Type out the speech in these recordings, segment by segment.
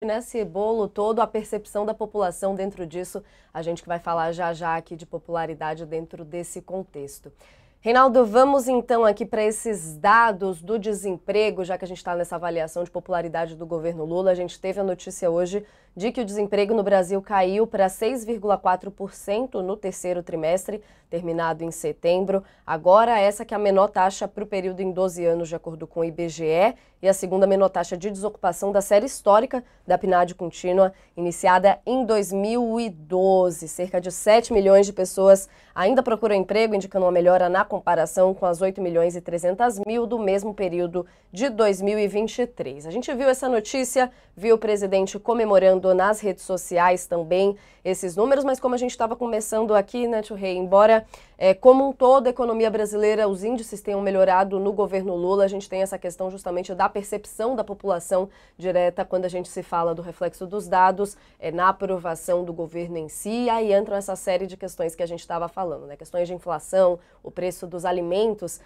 Nesse bolo todo, a percepção da população dentro disso, a gente que vai falar já já aqui de popularidade dentro desse contexto. Reinaldo, vamos então aqui para esses dados do desemprego, já que a gente está nessa avaliação de popularidade do governo Lula. A gente teve a notícia hoje de que o desemprego no Brasil caiu para 6,4% no terceiro trimestre, terminado em setembro. Agora, essa que é a menor taxa para o período em 12 anos, de acordo com o IBGE, e a segunda menor taxa de desocupação da série histórica da PNAD contínua, iniciada em 2012. Cerca de 7 milhões de pessoas ainda procuram emprego, indicando uma melhora na comparação com as 8 milhões e 300 mil do mesmo período de 2023. A gente viu essa notícia, viu o presidente comemorando nas redes sociais também esses números, mas como a gente estava começando aqui, né, Tio Rei, embora como um todo a economia brasileira, os índices tenham melhorado no governo Lula, a gente tem essa questão justamente da percepção da população direta quando a gente se fala do reflexo dos dados, na aprovação do governo em si, e aí entram essa série de questões que a gente estava falando, né, questões de inflação, o preço dos alimentos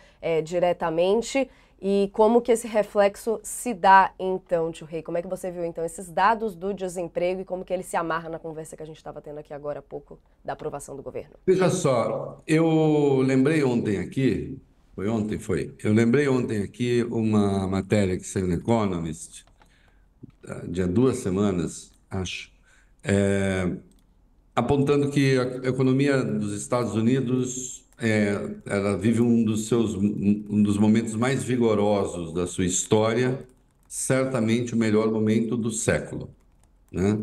diretamente, e como que esse reflexo se dá, então, Tio Rei? Como é que você viu, então, esses dados do desemprego e como que ele se amarra na conversa que a gente estava tendo aqui agora há pouco da aprovação do governo? Veja só, eu lembrei ontem aqui, foi ontem, foi. Eu lembrei ontem aqui uma matéria que saiu no Economist, de há 2 semanas, acho, apontando que a economia dos Estados Unidos ela vive um dos momentos mais vigorosos da sua história, certamente o melhor momento do século, né?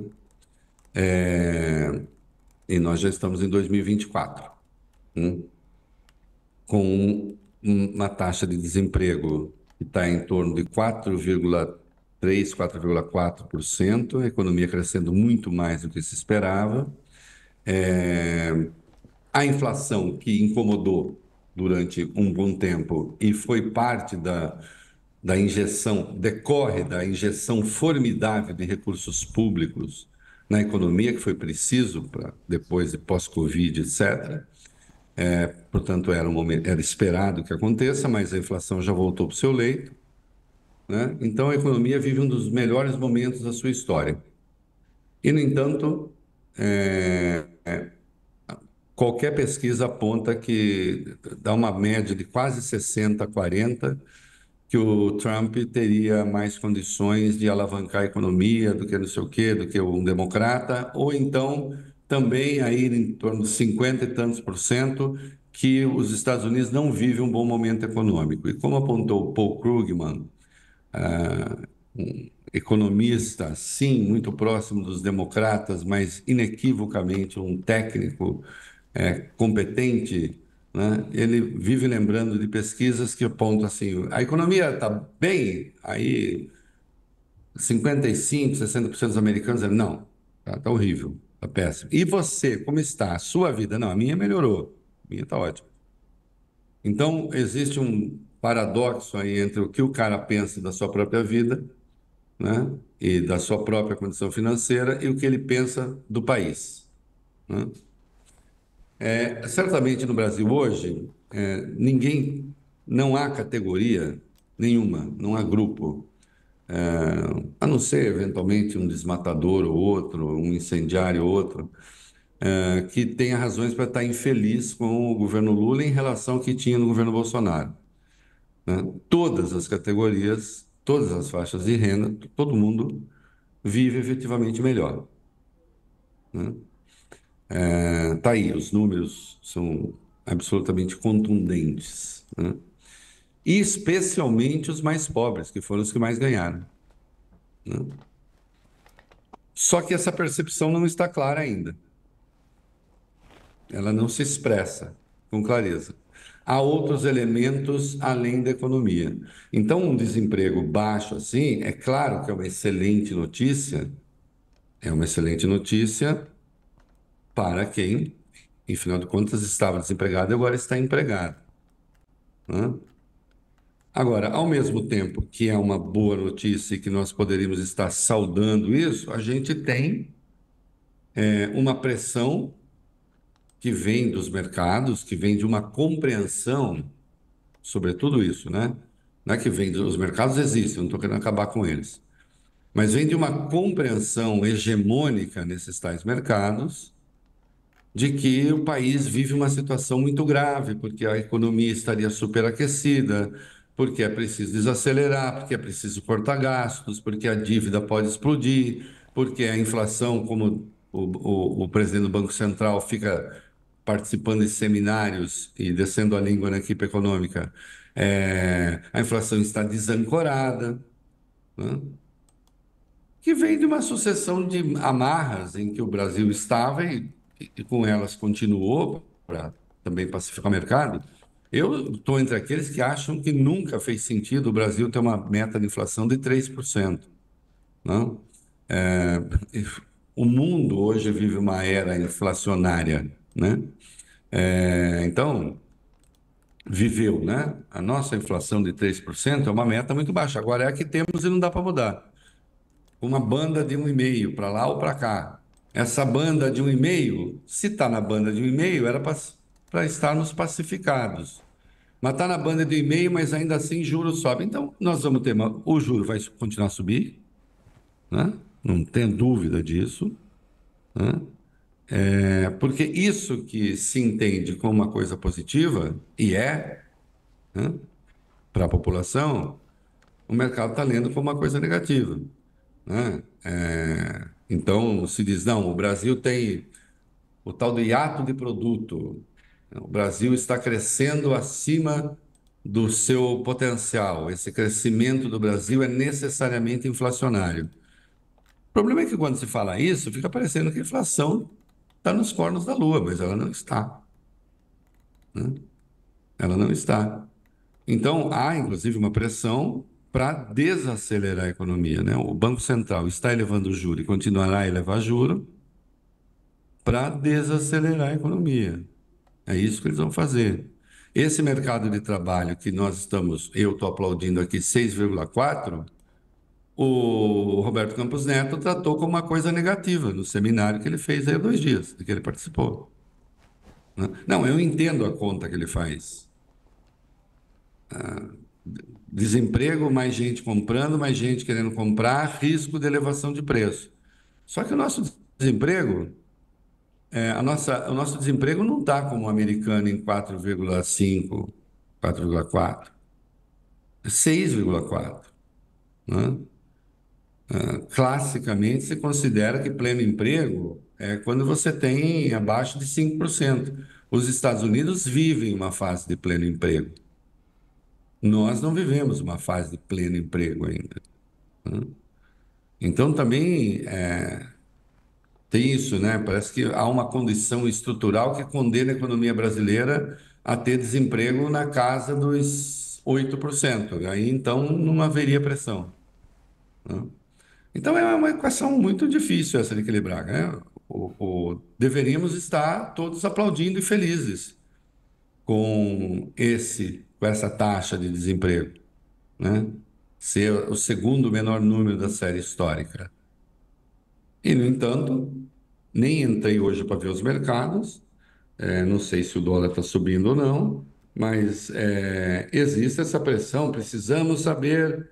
E nós já estamos em 2024, né? Com uma taxa de desemprego que está em torno de 4,3, 4,4%, a economia crescendo muito mais do que se esperava. A inflação que incomodou durante um bom tempo e foi parte da injeção, decorre da injeção formidável de recursos públicos na economia, que foi preciso para depois de pós-Covid, etc. Portanto, era um momento, era esperado que aconteça, mas a inflação já voltou para o seu leito, né? Então, a economia vive um dos melhores momentos da sua história. E, no entanto, qualquer pesquisa aponta que dá uma média de quase 60 a 40, que o Trump teria mais condições de alavancar a economia do que não sei o quê, do que um democrata, ou então também aí em torno de 50 e tantos por cento que os Estados Unidos não vivem um bom momento econômico. E como apontou o Paul Krugman, um economista, sim, muito próximo dos democratas, mas inequivocamente um técnico competente, né? Ele vive lembrando de pesquisas que apontam assim, a economia está bem, aí 55, 60% dos americanos dizem, não, tá horrível, está péssimo. E você, como está? A sua vida? Não, a minha melhorou, a minha está ótima. Então, existe um paradoxo aí entre o que o cara pensa da sua própria vida, né? E da sua própria condição financeira e o que ele pensa do país, né? Certamente no Brasil hoje, não há categoria nenhuma, não há grupo, a não ser eventualmente um desmatador ou outro, um incendiário ou outro, que tenha razões para estar infeliz com o governo Lula em relação ao que tinha no governo Bolsonaro, né? Todas as categorias, todas as faixas de renda, todo mundo vive efetivamente melhor, né? Tá aí, os números são absolutamente contundentes, né? E especialmente os mais pobres, que foram os que mais ganharam, né? Só que essa percepção não está clara ainda. Ela não se expressa com clareza. Há outros elementos além da economia. Então, um desemprego baixo assim, é claro que é uma excelente notícia para quem, em final de contas, estava desempregado e agora está empregado, né? Agora, ao mesmo tempo que é uma boa notícia e que nós poderíamos estar saudando isso, a gente tem uma pressão que vem dos mercados, que vem de uma compreensão sobre tudo isso, né? Não é que vem dos mercados existem, não estou querendo acabar com eles, mas vem de uma compreensão hegemônica nesses tais mercados de que o país vive uma situação muito grave, porque a economia estaria superaquecida, porque é preciso desacelerar, porque é preciso cortar gastos, porque a dívida pode explodir, porque a inflação, como o presidente do Banco Central fica participando de seminários e descendo a língua na equipe econômica, a inflação está desancorada, né? Que vem de uma sucessão de amarras em que o Brasil estava e com elas continuou para também pacificar o mercado. Eu estou entre aqueles que acham que nunca fez sentido o Brasil ter uma meta de inflação de 3%, não? É, o mundo hoje vive uma era inflacionária, né? Então, viveu, né? A nossa inflação de 3% é uma meta muito baixa. Agora é a que temos e não dá para mudar. Uma banda de 1,5 para lá ou para cá. Essa banda de 1,5, se está na banda de 1,5, era para estarmos pacificados. Mas está na banda de 1,5, mas ainda assim juros sobem. Então, nós vamos ter o juro vai continuar a subir, né? Não tem dúvida disso, né? Porque isso que se entende como uma coisa positiva, e né, para a população, o mercado está lendo como uma coisa negativa, né? Então, se diz, não, o Brasil tem o tal do hiato de produto. O Brasil está crescendo acima do seu potencial. Esse crescimento do Brasil é necessariamente inflacionário. O problema é que quando se fala isso, fica parecendo que a inflação está nos cornos da lua, mas ela não está, né? Ela não está. Então, há inclusive uma pressão para desacelerar a economia, né? O Banco Central está elevando o juro e continuará a elevar juro para desacelerar a economia. É isso que eles vão fazer. Esse mercado de trabalho que eu estou aplaudindo aqui, 6,4, o Roberto Campos Neto tratou como uma coisa negativa no seminário que ele fez aí há 2 dias, de que ele participou, né? Não, eu entendo a conta que ele faz. Desemprego, mais gente comprando, mais gente querendo comprar, risco de elevação de preço. Só que o nosso desemprego, o nosso desemprego não está como o americano em 4,5, 4,4, é 6,4, né? Classicamente, se considera que pleno emprego é quando você tem abaixo de 5%. Os Estados Unidos vivem uma fase de pleno emprego. Nós não vivemos uma fase de pleno emprego ainda, né? Então, também tem isso, né? Parece que há uma condição estrutural que condena a economia brasileira a ter desemprego na casa dos 8%. Aí, então, não haveria pressão, né? Então é uma equação muito difícil essa de equilibrar, né? Deveríamos estar todos aplaudindo e felizes com essa taxa de desemprego, né? Ser o segundo menor número da série histórica. E, no entanto, nem entrei hoje para ver os mercados, não sei se o dólar está subindo ou não, mas existe essa pressão, precisamos saber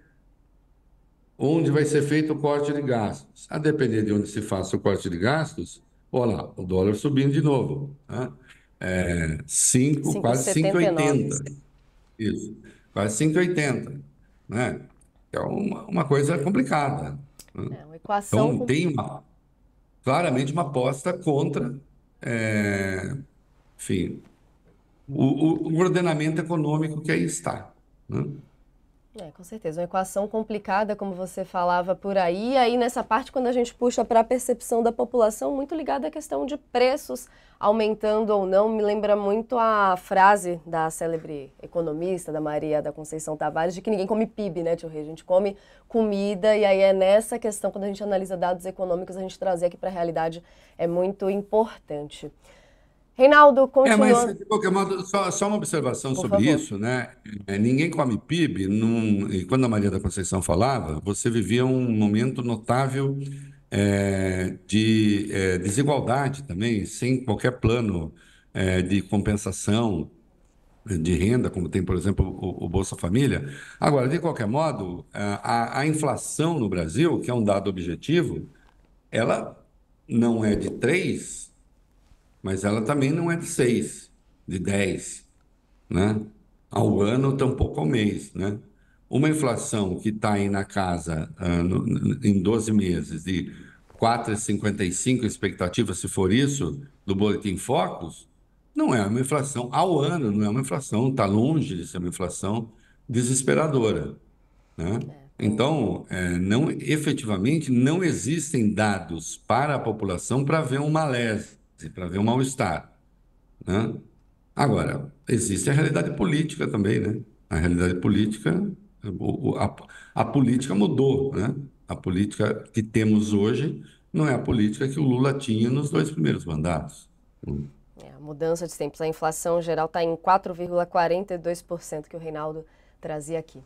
onde vai ser feito o corte de gastos. A depender de onde se faça o corte de gastos, olha lá, o dólar subindo de novo, né? Quase 5,79. 5,80. Isso, quase 5,80, né? É uma coisa complicada, né? É uma equação Então, com. tem claramente uma aposta contra, enfim, o ordenamento econômico que aí está, né? Com certeza, uma equação complicada, como você falava por aí. E aí, nessa parte, quando a gente puxa para a percepção da população, muito ligada à questão de preços aumentando ou não, me lembra muito a frase da célebre economista, da Maria da Conceição Tavares, de que ninguém come PIB, né, tio Rei? A gente come comida, e aí é nessa questão, quando a gente analisa dados econômicos, a gente trazer aqui para a realidade é muito importante. Reinaldo, Mas continuando, de qualquer modo, só uma observação por sobre favor. isso, né? Ninguém come PIB, e quando a Maria da Conceição falava, você vivia um momento notável de desigualdade também, sem qualquer plano de compensação, de renda, como tem, por exemplo, o Bolsa Família. Agora, de qualquer modo, a inflação no Brasil, que é um dado objetivo, ela não é de 3, mas ela também não é de 6, de 10, né? Ao ano, tampouco ao mês, né? Uma inflação que está aí na casa, em 12 meses, de 4,55 expectativa, se for isso, do Boletim Focus, não é uma inflação ao ano, não é uma inflação, está longe de ser uma inflação desesperadora, né? Então, não, efetivamente, não existem dados para a população para ver um malese, para ver um mal-estar, né? Agora, existe a realidade política também, né? A realidade política, a política mudou, né? A política que temos hoje não é a política que o Lula tinha nos 2 primeiros mandatos. A mudança de tempos, a inflação geral está em 4,42%, que o Reinaldo trazia aqui.